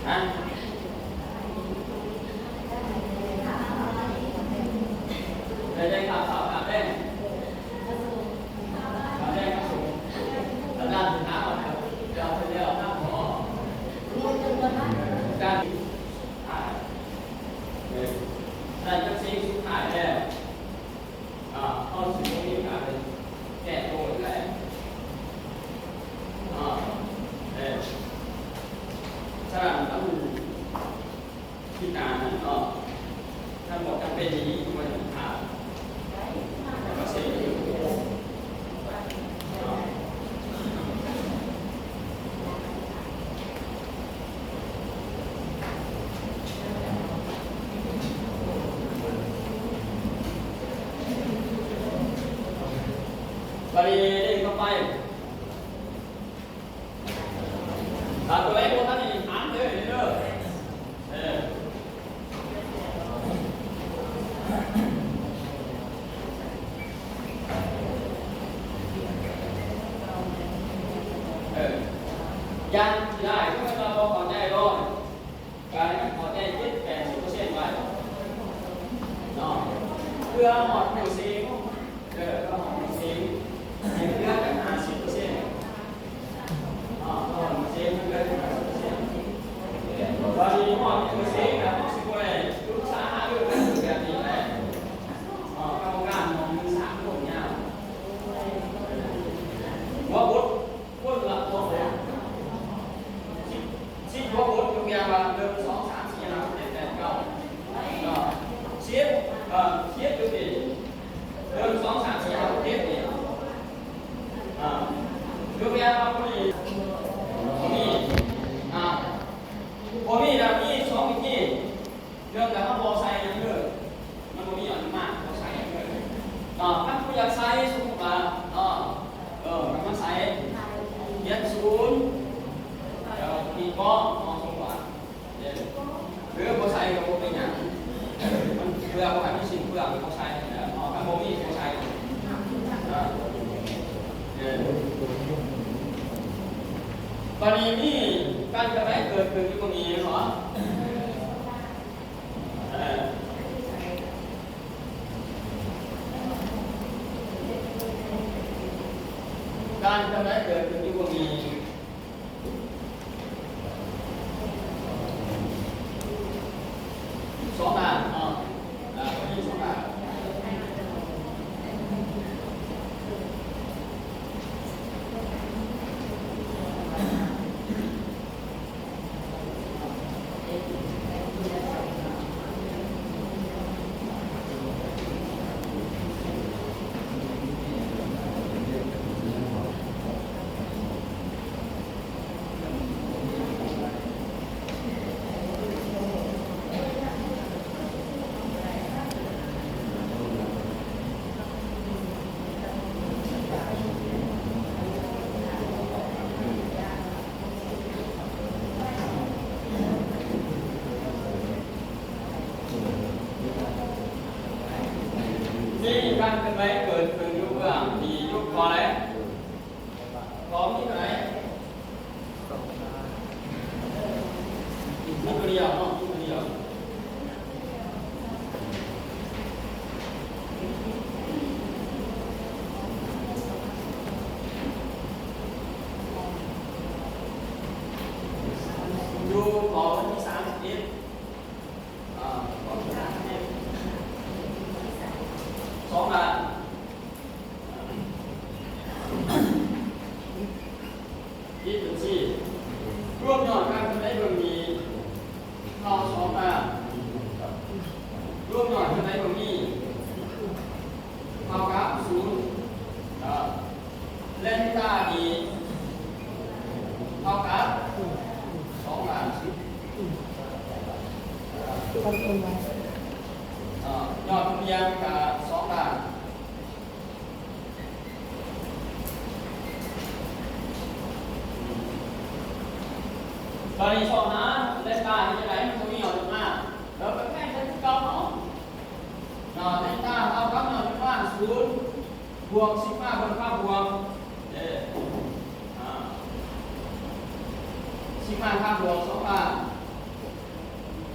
นะได้ข่าวข่าวแรกข่าวแรกก็สูงแล้วด้านสุดท้ายเราไปเรียกหน้าหมอด้านด้านก็สิ่งสุดท้ายเนี่ยเข้าสู่ตรงนี้การแก้ตัวแล้วถ้าต้องพิจารณาก็ถ้าหมดจำเป็นนี้มันขาดก็เสียอยู่บริเวณเข้าไปตัวไอ้พวกท่านนี่ถามเลยเด้อยังได้ก็ไม่ต้องขอใจร้อนการขอใจ70-80%ไว้เพื่อหอดผิวสีก็หอดผิวสีให้เพื่อกัน50%หอดผิวสีเพื่อกัน50%วันนี้หอดผิวสีนะหอดสิบวันลูกสาวหาเรื่องกันแบบนี้แหละกรรมการมองมือ3คนเนี่ยว่าบดหลักตัวเลยชี้หัวบดยกยาวว่า1 2 3 4 5 6 7 8 9เชียบดูดิ1 2 3 4 5 6 7นี่ยกยาวว่าพอดีแบบนี้2วิธีเรื่องการบอใส่เยอะมันมีอันมากบอใส่เยอะถ้าผู้อยากใส่สมมติว่ามันใส่เย็ดศูนย์มีก้อนมองสมบัติหรือเขาใช้กับพวกนี้อย่างมันเพื่อเขาหาที่สิ่งเพื่อเขาใช้ถ้าโมมี่เขาใช้ตอนนี้นี่การกระแทกเกิดขึ้นที่ตรงนี้เหรอการกระแทกเกิดขึ้นที่ตรงนี้2 ด่านวันนี้2 ด่านนี่การกระแทกเกิดขึ้นยุคที่ยุคพอแล้วพร้อมที่ไหนยุคเดียวเนาะยุคเดียวอยู่ขอวันที่312 ด่านที่เป็นที่ร่วมยอดการได้เบื้องนี้เข้า2 ด่านร่วมยอดการได้เบื้องนี้เข้ากับ0เล่นตาดีเข้ากับ2 ด่านยอดเพียงกับ2 ด่านตอนนี้ชอบนะเล่นตาที่จะไหนมันจะมีออกมาแล้วก็แค่ใช้เก่าเนาะเล่นตาเอาครับเนาะเป็นว่า0 บวก15 บนค่าบวก15 ค่าบวก2 ด่าน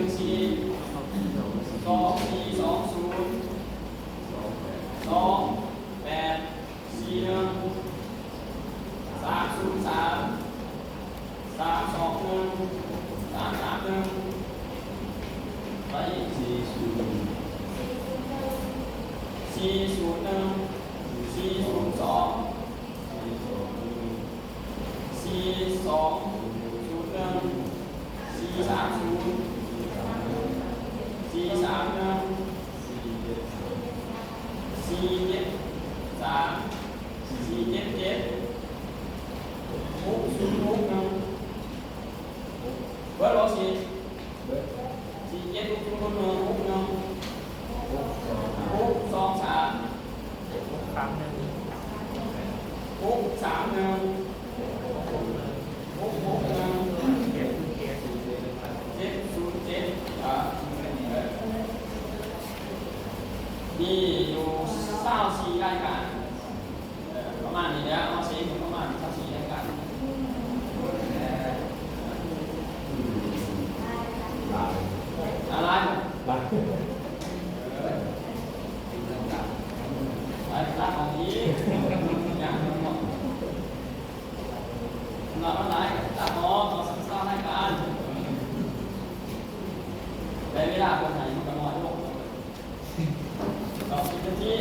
4 2 4 2 0 2 8 4 1 3 0 3 3 2 1 3 3 1ไป4 0 4 0 1 4 0 2 4 2 0 1 4 3 0 4 3 1 4 7 3 4 7 7 6 0 6 1เบอร์4 4 7 6 0 1 6 1 6 2 3 6 3 1 6 6 1 7 0 7มีอยู่24รายการประมาณนี้แล้วเอาเสียงประมาณ24รายการอะไรร้านของนี้อย่างหนึ่งหมดเราอะไรร้านหมอเราสั่งสร้างรายการในเวลาคนไหนมันก็น้อยลงต่อ10 นาที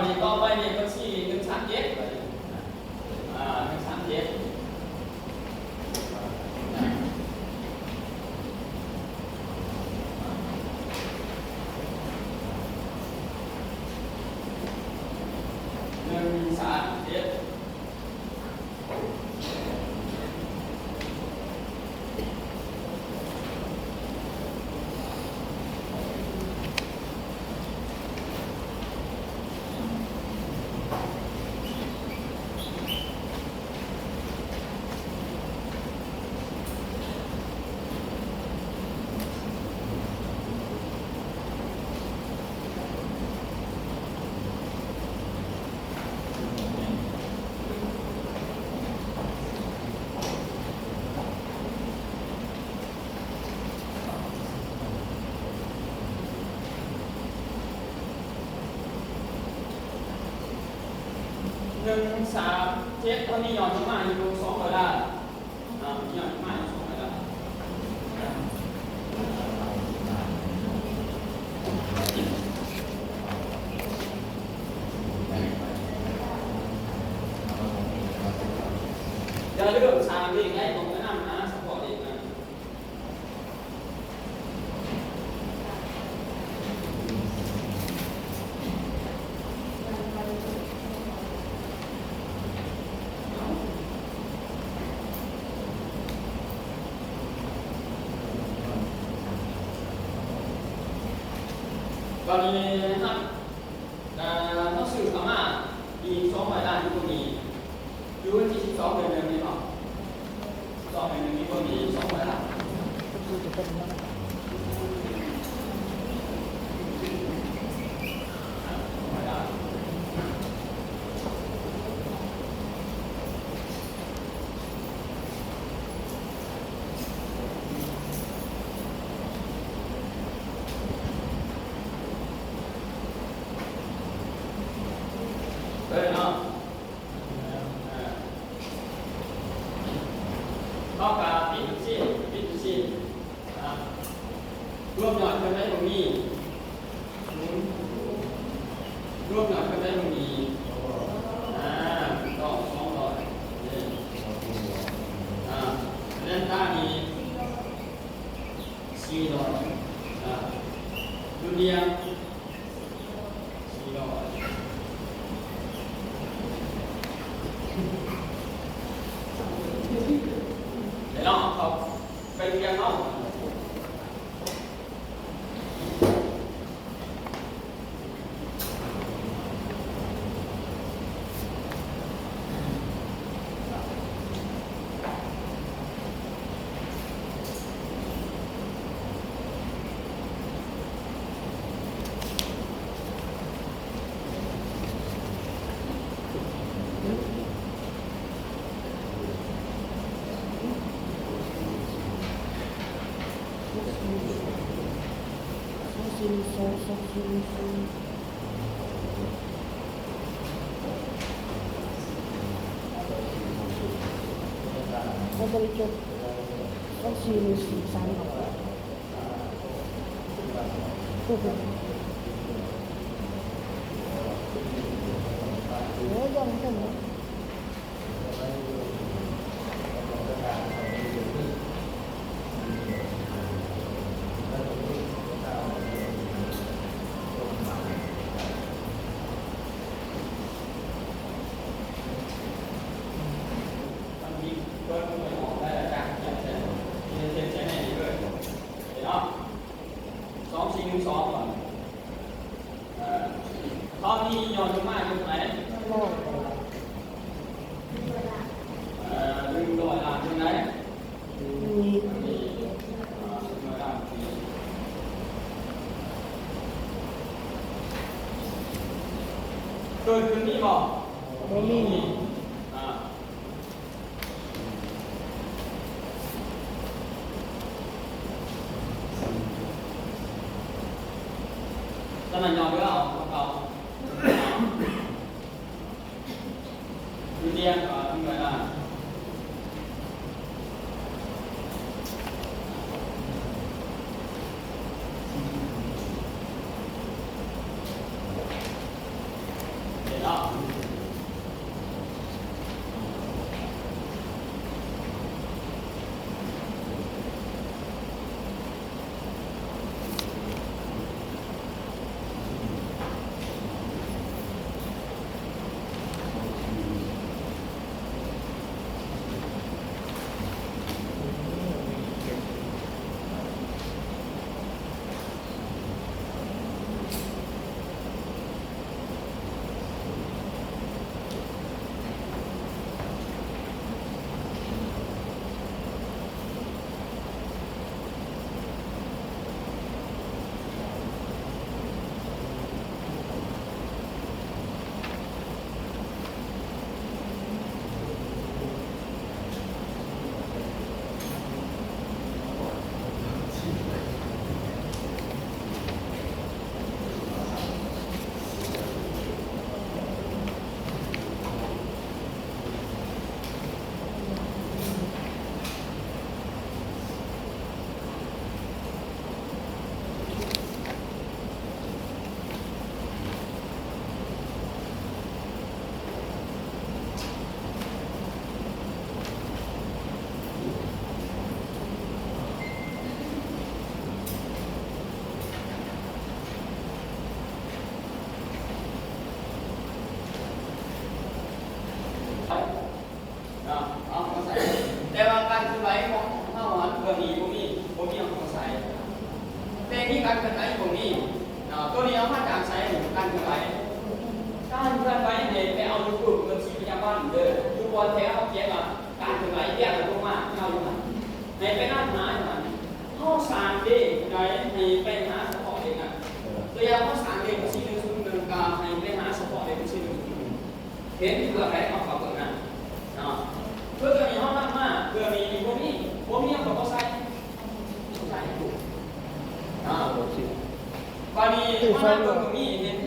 วันนี้ต่อไปเนี่ยก็สี่137137137เท่านี้ย้อนลงมาอยู่2ระดับย้อนลงมาอยู่2ระดับอย่าลืมสร้างเลขให้ตรงแนะนำนะสปอร์ตอีกนะตอนนี้นะครับต้องสื่อเข้ามาอีก200 ล้านอยู่ตรงนี้อยู่วันที่12 เดือนนี้เนาะ12 เดือนนี้ตรงนี้200 ล้านเนาะเข้ากับปิดซีรวมยอดกันได้ตรงนี้รวมยอดกันได้ตรงนี้ก็200เล่นด้านนี้400ดูเดียวเดี๋ยวเขาไปเรียนเอาบริจาคต้องซื้อสีสันผู้บริโภคยังไม่ถึง2 4 1 2ก่อนตอนนี้ย้อนลงมาอยู่ไหน100 ล้านอยู่ไหนเกิดขึ้นนี่บอกมีตอนนั้นยอมด้วยเอาดูเตียงเหมือนอ่ะ การเคลื่อนไหวพวกนี้ตัวนี้เอามาจากใช้การเคลื่อนไหวการเคลื่อนไหวเนี่ยไปเอาลูกกลุ่มเงินชีพยาบ้านเด้อดูบอลแถวเขาเขียนว่าการเคลื่อนไหวแยกกันลงมาเอาอยู่หันในไปนั่งหาอยู่หันข้อสามดีในมีไปหาเฉพาะเด็กอ่ะตัวอย่างข้อสามเด็กชีหนึ่งศูนย์หนึ่งกาในไปหาเฉพาะเด็กชีหนึ่งศูนย์หนึ่งเห็นเพื่ออะไรเอาเขาเกิดนะเพื่อมีห้องมากๆเพื่อมีพวกนี้เอาเขาใส่ถูกตอนนี้ห้องตรงนี้เห็น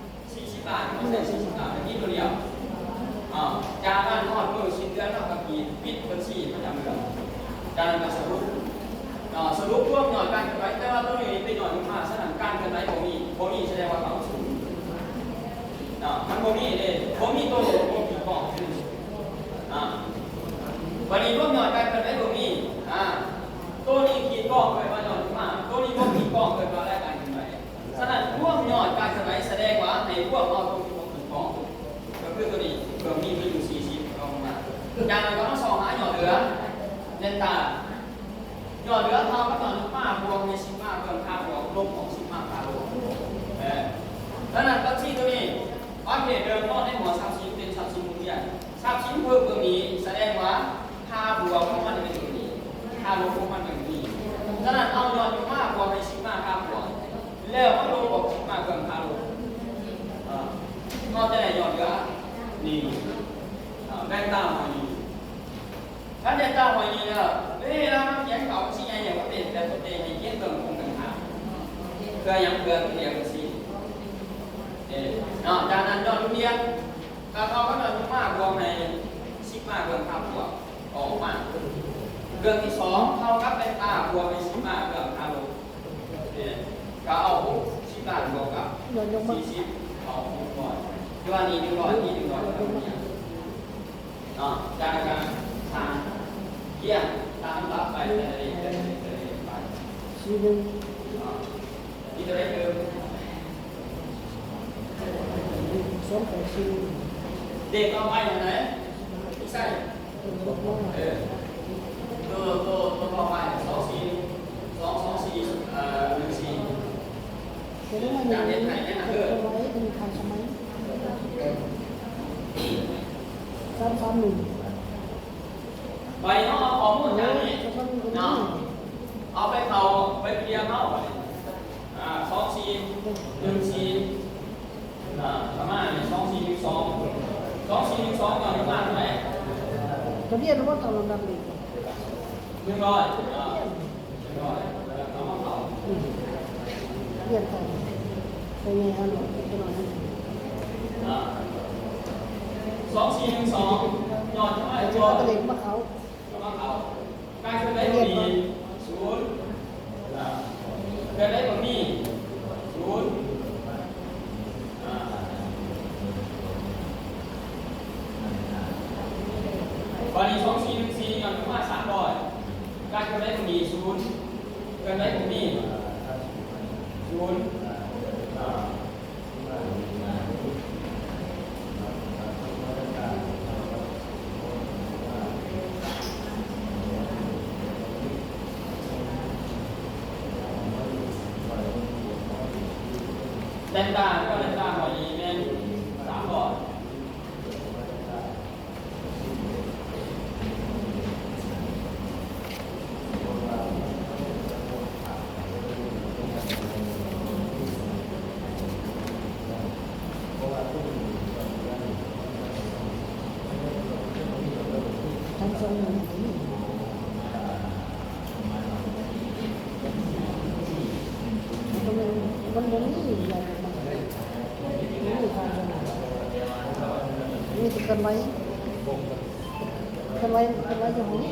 40 บาทเขาใส่40 บาทนี่ตัวเดียวจากการทอดมือชิ้นเดือนเรากับปิดบัญชีประจำเดือนจากนั้นก็สรุปรวมหน่อยการเกิดไรแต่ว่าตัวนี้เป็นหน่อยมากสถานการณ์เกิดไรผมมีแสดงว่าเขาสูงมันผมมีเลยผมมีตัวผมมีกล่องวันนี้รวมหน่อยการเกิดไรผมมีตัวนี้ขีดกล้องไปว่าหน่อยมากตัวนี้ผมขีดกล้องไปว่าแรกการเกิดไรฉะนั้นรวมหน่อยการเกิดไรแสดงว่าในพวกเราตรงที่ผมขีดกล้องก็คือตัวนี้ผมมีอยู่40กล้องมาจากนั้นก็ต้องส่องหาหยอดเหลือเน้นตาหยอดเหลือเท่ากับหยอดมากบวกใน10 มากเพิ่มค่าบวกลบของ10 มากค่าลบฉะนั้นตัดที่ตัวนี้โอเคเดิมก็ให้หัวทรัพย์สินเป็นทรัพย์สินมุมใหญ่ทรัพย์สินเพิ่มตัวนี้แสดงว่าค่าบวกของมันเป็นตัวนี้ค่าลบของมันเป็นตัวนี้ฉะนั้นเอาหยอดอยู่มากบวกใน10 มากค่าบวกแล้วก็ลบของ10 มากเพิ่มค่าลบก็จะได้หยอดเหลือนี่แบ่งตามมานี่ถ้าแบ่งตามมานี่แล้วเราเขียนเขาชี้อย่างว่าเป็นแต่ตัวเองให้เขียนเพิ่มคงกันค่าเพื่อยังเพื่อตัวเดียวกันสิจากนั้นยอดเรียนแล้วเขาก็จะมีมากรวมใน10 มากเรื่องค่าบวกออกมาเรื่องที่2เท่ากับเป็นตาบวกใน10 มากเรื่องค่าลบก็เอา10 มากบวกกับ40เอา6ก่อนย้อนนี้100นี่100จากการทางเยี่ยมตามรับไปไปสี่หนึ่งนี่จะได้คือเด็กเอาไปไหนไม่ใช่ตัวต่อไป24241จากเด็กไหนเนี่ยนะเพื่อนไว้เป็นทางสมัย331ไปเนาะเอาข้อมูลจากนี้เนาะเอาไปเขาไปเรียนเขาประมาณ2412ก่อนประมาณเท่าไหร่ทะเบียนรถตามลำดับเลย100เอามาเขาเรียนไปเป็นไงครับเป็นหน่อย2412ยอดเท่าไหร่ตัวก็เลยมาเขา การเคลื่อนไหวของมี0เคลื่อนไหวของมี0วันนี้2414ยอดประมาณ300การเคลื่อนไหวของมี0เคลื่อนไหวของมี0เลนด้าก็เลนด้าหอยยีเป็น3 บอดทั้งสองมันนี่ใหญ่มากนี่ทางสนามนี่จะกันไว้อย่างนี้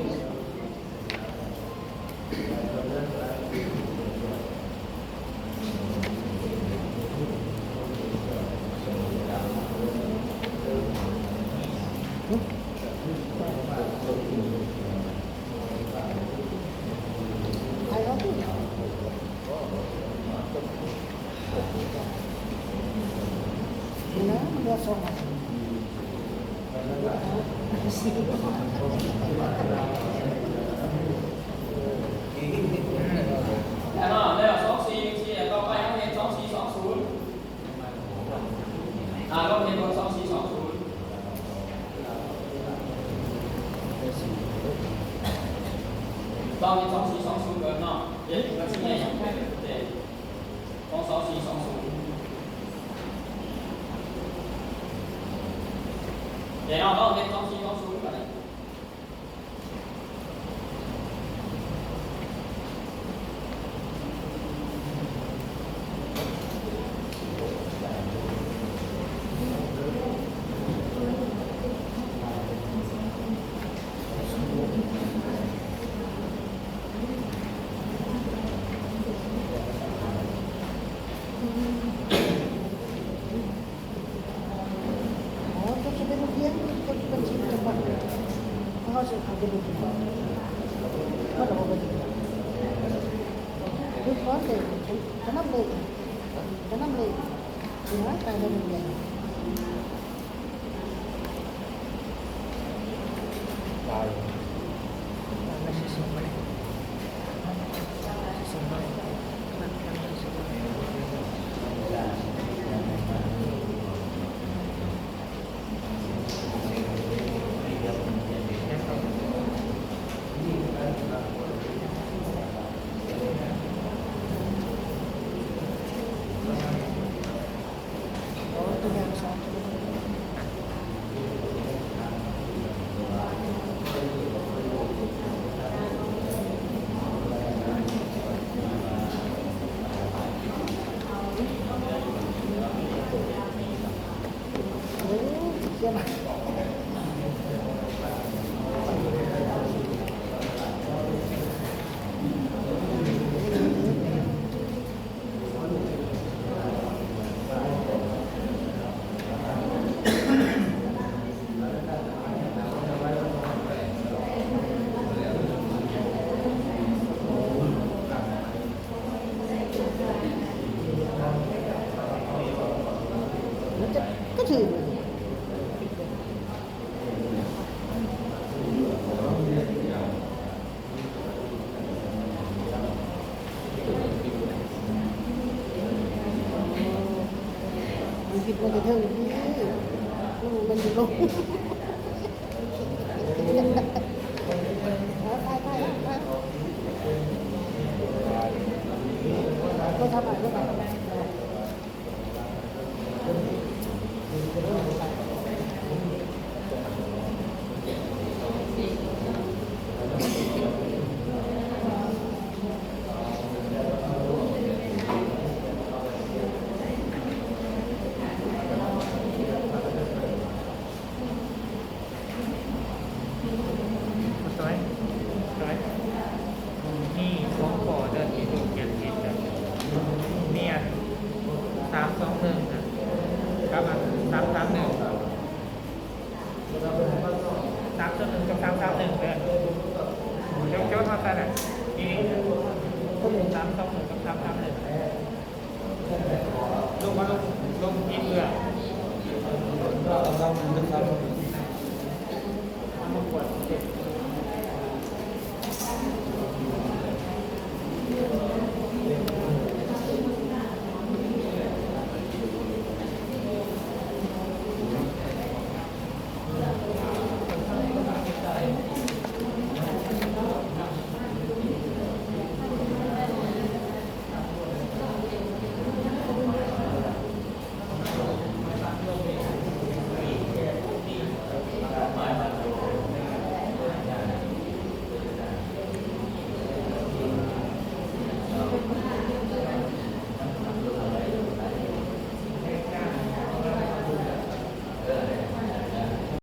นะมันก็ส่งแล้ว2 4 มี2420เกินเนาะเดี๋ยวมันสิเนี่ยอย่างเด็กของ2420เดี๋ยวเราเฮ็ด2420กันเลยเขาจะเอาไปดูว่าเราไปดูดูก้อนเลยจะนับเลยจะนับเลยถึงว่าการเดินเรียนไม่ใช่ส่งมาส่งมาเยี่ยมก็ถือผิดมันจะเท่านี้มันจะลงก็ทำอะไรก็ทำนี่ฟ้องก่อเดินที่ถูกเขียนผิดนะเนี่ย321นะครับ331กับ331เลยเจ้าทำอะไรน่ะทีนี้321กับ331ลงมาลงอีกเบื่อมาปวด